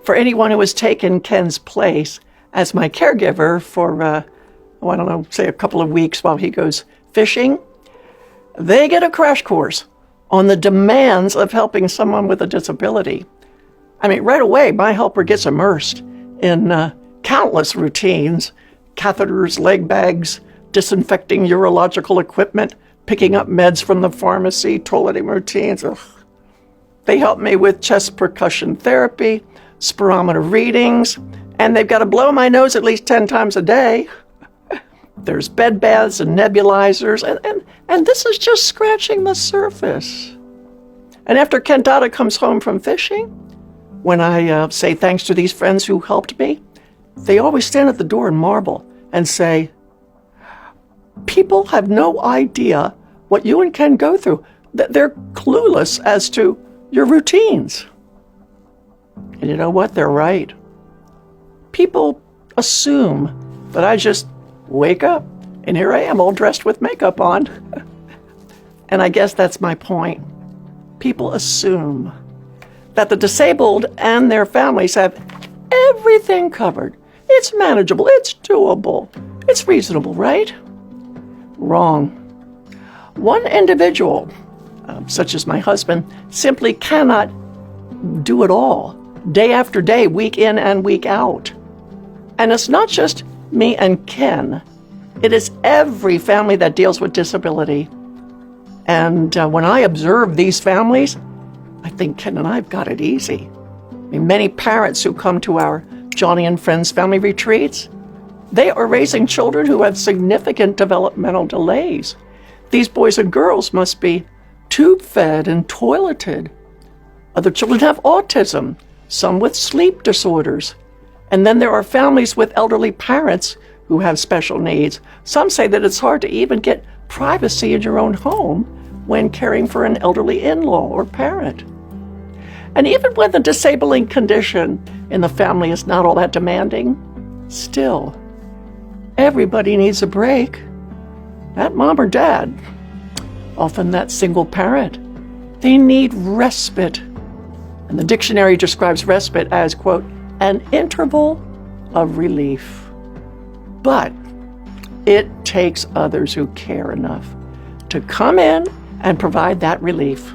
For anyone who has taken Ken's place as my caregiver for, say a couple of weeks while he goes fishing, they get a crash course on the demands of helping someone with a disability. I mean, right away, my helper gets immersed in countless routines: catheters, leg bags, disinfecting urological equipment, picking up meds from the pharmacy, toileting routines. Ugh. They help me with chest percussion therapy, spirometer readings, and they've got to blow my nose at least 10 times a day. There's bed baths and nebulizers, and this is just scratching the surface. And after Ken Tada comes home from fishing, when I say thanks to these friends who helped me, they always stand at the door and marvel and say, people have no idea what you and Ken go through. They're clueless as to your routines. And you know what? They're right. People assume that I just wake up and here I am all dressed with makeup on. And I guess that's my point. People assume that the disabled and their families have everything covered. It's manageable, it's doable, it's reasonable, right? Wrong. One individual, such as my husband, simply cannot do it all, day after day, week in and week out. And it's not just me and Ken. It is every family that deals with disability. And when I observe these families, I think Ken and I have got it easy. I mean, many parents who come to our Joni and Friends family retreats, they are raising children who have significant developmental delays. These boys and girls must be tube-fed and toileted. Other children have autism, some with sleep disorders. And then there are families with elderly parents who have special needs. Some say that it's hard to even get privacy in your own home when caring for an elderly in-law or parent. And even when the disabling condition in the family is not all that demanding, still, everybody needs a break. That mom or dad, often that single parent, they need respite. And the dictionary describes respite as, quote, an interval of relief. But it takes others who care enough to come in and provide that relief.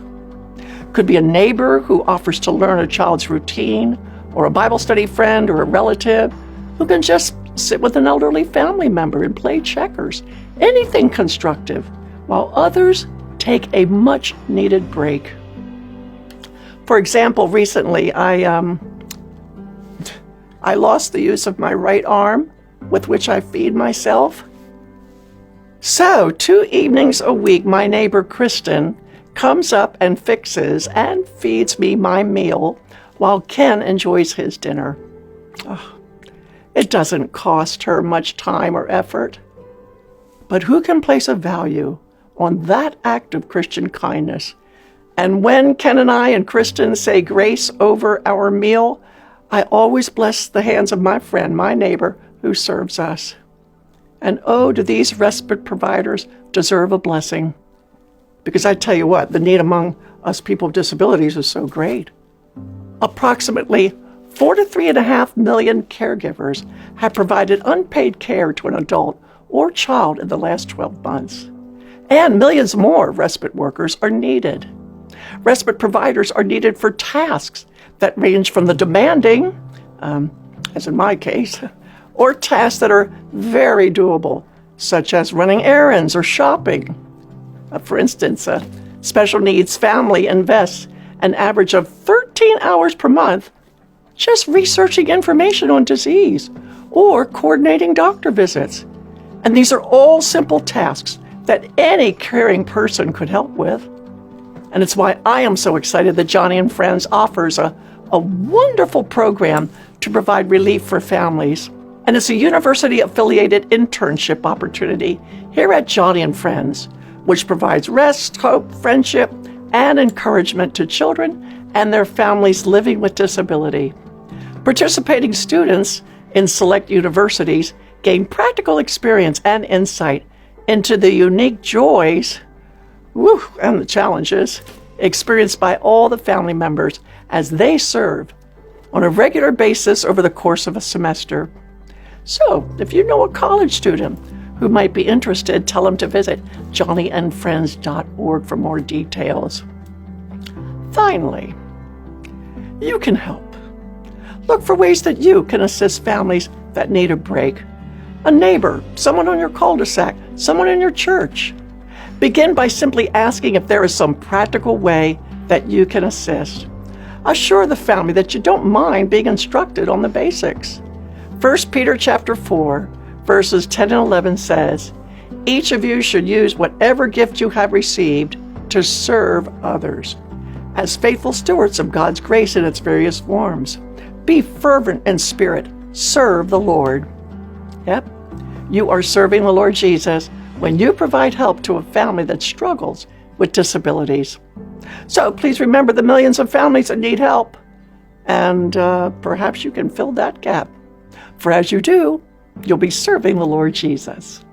Could be a neighbor who offers to learn a child's routine, or a Bible study friend or a relative who can just sit with an elderly family member and play checkers. Anything constructive, while others take a much-needed break. For example, recently I lost the use of my right arm with which I feed myself. So 2 evenings a week, my neighbor Kristen comes up and fixes and feeds me my meal while Ken enjoys his dinner. Oh, it doesn't cost her much time or effort. But who can place a value on that act of Christian kindness? And when Ken and I and Kristen say grace over our meal, I always bless the hands of my friend, my neighbor, who serves us. And oh, do these respite providers deserve a blessing. Because I tell you what, the need among us people with disabilities is so great. Approximately 4 to 3.5 million caregivers have provided unpaid care to an adult or child in the last 12 months. And millions more respite workers are needed. Respite providers are needed for tasks that range from the demanding, as in my case, or tasks that are very doable, such as running errands or shopping. For instance, a special needs family invests an average of 13 hours per month just researching information on disease or coordinating doctor visits. And these are all simple tasks that any caring person could help with. And it's why I am so excited that Joni and Friends offers a wonderful program to provide relief for families. And it's a university-affiliated internship opportunity here at Joni and Friends, which provides rest, hope, friendship, and encouragement to children and their families living with disability. Participating students in select universities gain practical experience and insight into the unique joys and the challenges experienced by all the family members as they serve on a regular basis over the course of a semester. So, if you know a college student who might be interested, tell them to visit joniandfriends.org for more details. Finally, you can help. Look for ways that you can assist families that need a break. A neighbor, someone on your cul-de-sac, someone in your church. Begin by simply asking if there is some practical way that you can assist. Assure the family that you don't mind being instructed on the basics. 1 Peter chapter 4, verses 10 and 11 says, "Each of you should use whatever gift you have received to serve others, as faithful stewards of God's grace in its various forms. Be fervent in spirit. Serve the Lord." Yep, you are serving the Lord Jesus when you provide help to a family that struggles with disabilities. So please remember the millions of families that need help, and perhaps you can fill that gap. For as you do, you'll be serving the Lord Jesus.